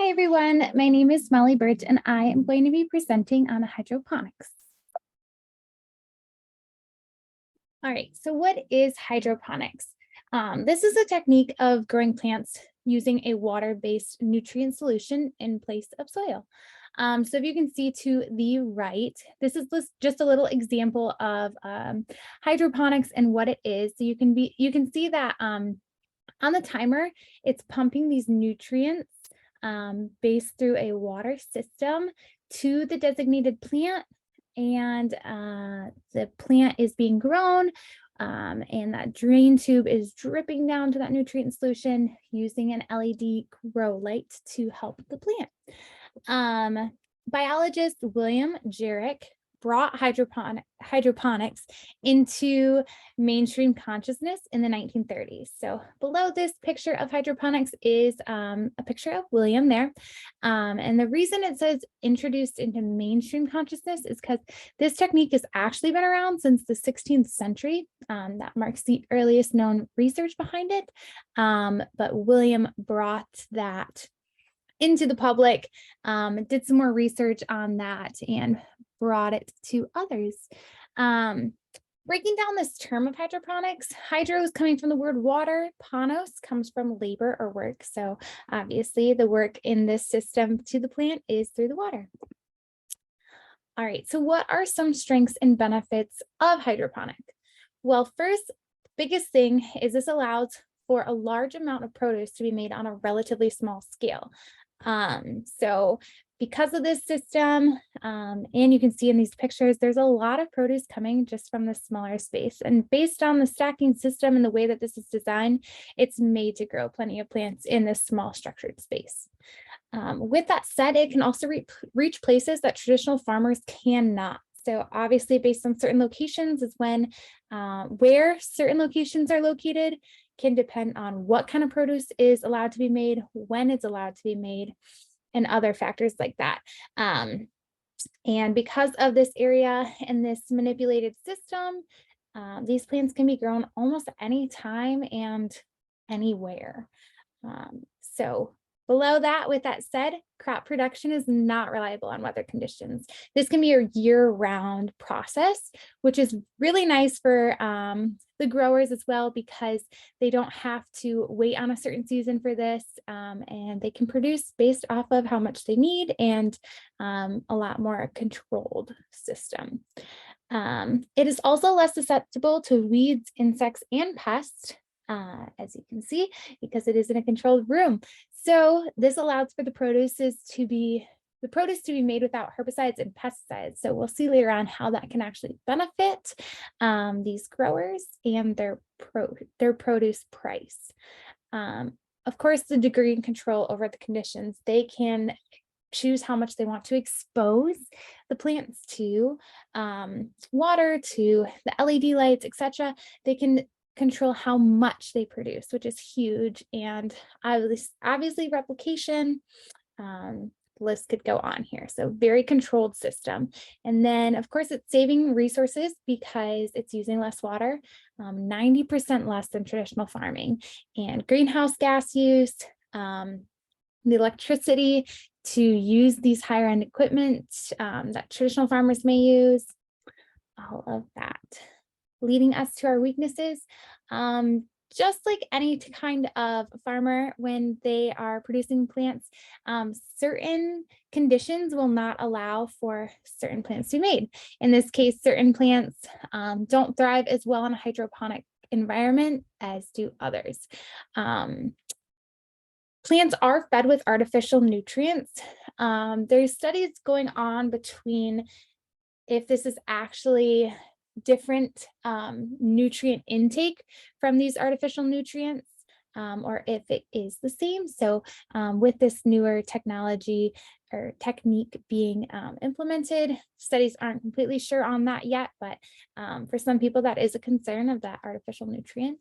Hi everyone, my name is Molly Birch and I am going to be presenting on hydroponics. All right, so what is hydroponics? This is a technique of growing plants using a water-based nutrient solution in place of soil. So if you can see to the right, this is just a little example of hydroponics and what it is. So you can see that on the timer, it's pumping these nutrients based through a water system to the designated plant, and the plant is being grown, and that drain tube is dripping down to that nutrient solution using an LED grow light to help the plant. Biologist William Jarrick brought hydroponics into mainstream consciousness in the 1930s. So below this picture of hydroponics is a picture of William there. And the reason it says introduced into mainstream consciousness is because this technique has actually been around since the 16th century. That marks the earliest known research behind it. But William brought that into the public, did some more research on that and brought it to others. Breaking down this term of hydroponics, hydro is coming from the word water, ponos comes from labor or work. So obviously the work in this system to the plant is through the water. All right, so what are some strengths and benefits of hydroponic? Well, first, biggest thing is this allows for a large amount of produce to be made on a relatively small scale. So because of this system, and you can see in these pictures, there's a lot of produce coming just from the smaller space. And based on the stacking system and the way that this is designed, it's made to grow plenty of plants in this small structured space. With that said, it can also reach places that traditional farmers cannot. So obviously based on certain locations is when where certain locations are located can depend on what kind of produce is allowed to be made, when it's allowed to be made, and other factors like that. And because of this area and this manipulated system, these plants can be grown almost any time and anywhere. So below that, with that said, crop production is not reliable on weather conditions. This can be a year-round process, which is really nice for the growers as well, because they don't have to wait on a certain season for this, and they can produce based off of how much they need and a lot more controlled system. It is also less susceptible to weeds, insects, and pests, as you can see, because it is in a controlled room. So this allows for the produce to be made without herbicides and pesticides. So we'll see later on how that can actually benefit these growers and their produce price. Of course, the degree and control over the conditions, they can choose how much they want to expose the plants to water, to the LED lights, etc. They can control how much they produce, which is huge. And obviously replication, list could go on here. So very controlled system. And then of course it's saving resources because it's using less water, 90% less than traditional farming, and greenhouse gas use, the electricity to use these higher end equipment that traditional farmers may use, all of that. Leading us to our weaknesses. Just like any kind of farmer, when they are producing plants, certain conditions will not allow for certain plants to be made. In this case, certain plants don't thrive as well in a hydroponic environment as do others. Plants are fed with artificial nutrients. There's studies going on between if this is actually different nutrient intake from these artificial nutrients, or if it is the same. So with this newer technology or technique being implemented, studies aren't completely sure on that yet, but for some people that is a concern of that artificial nutrient.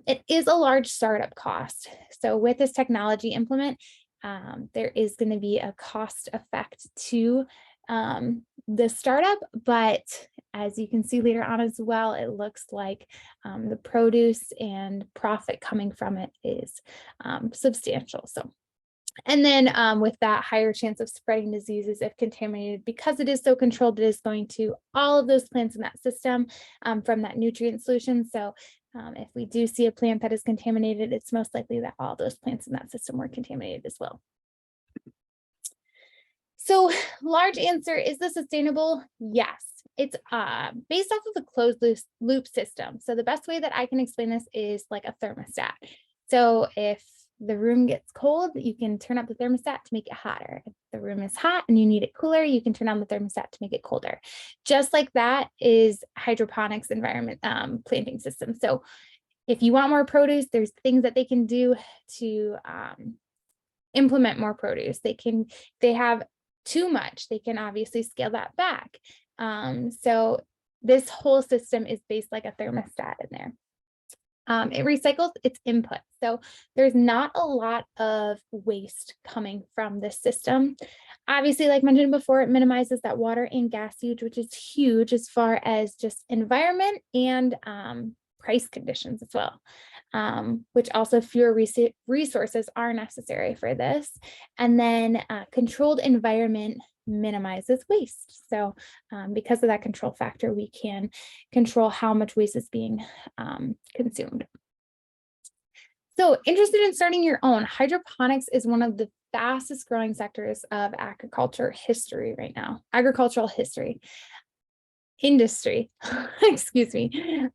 It is a large startup cost. So with this technology implement, there is going to be a cost effect to the startup, but as you can see later on as well, it looks like the produce and profit coming from it is substantial. So And then with that, higher chance of spreading diseases if contaminated. Because it is so controlled, it is going to all of those plants in that system from that nutrient solution. So if we do see a plant that is contaminated, it's most likely that all those plants in that system were contaminated as well. So large answer, is this sustainable? Yes. It's based off of the closed loop system. So the best way that I can explain this is like a thermostat. So if the room gets cold, you can turn up the thermostat to make it hotter. If the room is hot and you need it cooler, you can turn on the thermostat to make it colder. Just like that is hydroponics environment planting system. So if you want more produce, there's things that they can do to implement more produce. They have too much, they can obviously scale that back. So this whole system is based like a thermostat in there. It recycles its input. So there's not a lot of waste coming from this system. Obviously, like mentioned before, it minimizes that water and gas use, which is huge as far as just environment and price conditions as well, which also fewer resources are necessary for this. And then controlled environment minimizes waste. So because of that control factor, we can control how much waste is being consumed. So interested in starting your own, hydroponics is one of the fastest growing sectors of agricultural history right now, industry, excuse me.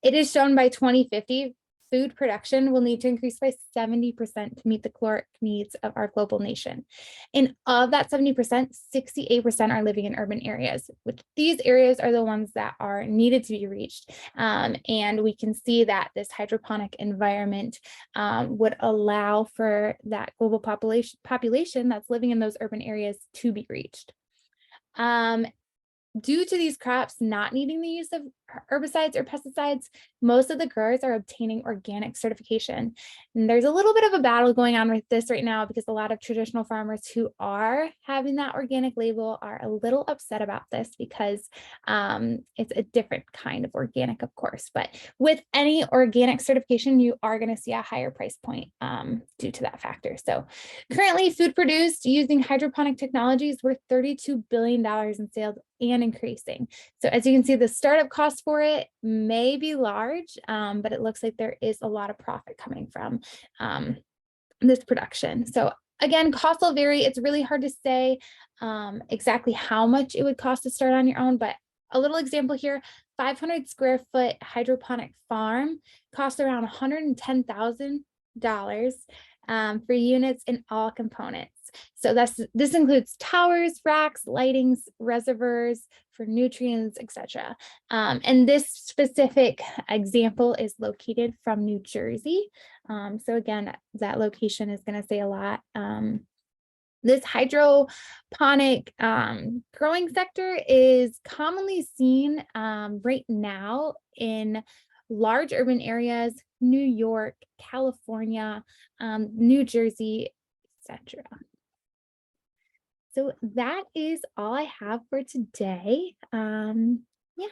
It is shown by 2050, food production will need to increase by 70% to meet the caloric needs of our global nation. And of that 70%, 68% are living in urban areas, which these areas are the ones that are needed to be reached. And we can see that this hydroponic environment would allow for that global population that's living in those urban areas to be reached. Due to these crops not needing the use of herbicides or pesticides, most of the growers are obtaining organic certification. And there's a little bit of a battle going on with this right now because a lot of traditional farmers who are having that organic label are a little upset about this because it's a different kind of organic, of course. But with any organic certification, you are going to see a higher price point due to that factor. So currently, food produced using hydroponic technologies worth $32 billion in sales and increasing. So as you can see, the startup cost for it may be large, but it looks like there is a lot of profit coming from this production. So again, costs will vary. It's really hard to say exactly how much it would cost to start on your own, but a little example here, 500 square foot hydroponic farm costs around $110,000 for units and all components. So this includes towers, racks, lightings, reservoirs for nutrients, etc. And this specific example is located from New Jersey. So again, that location is going to say a lot. This hydroponic growing sector is commonly seen right now in large urban areas, New York, California, New Jersey, etc. So that is all I have for today. Yeah.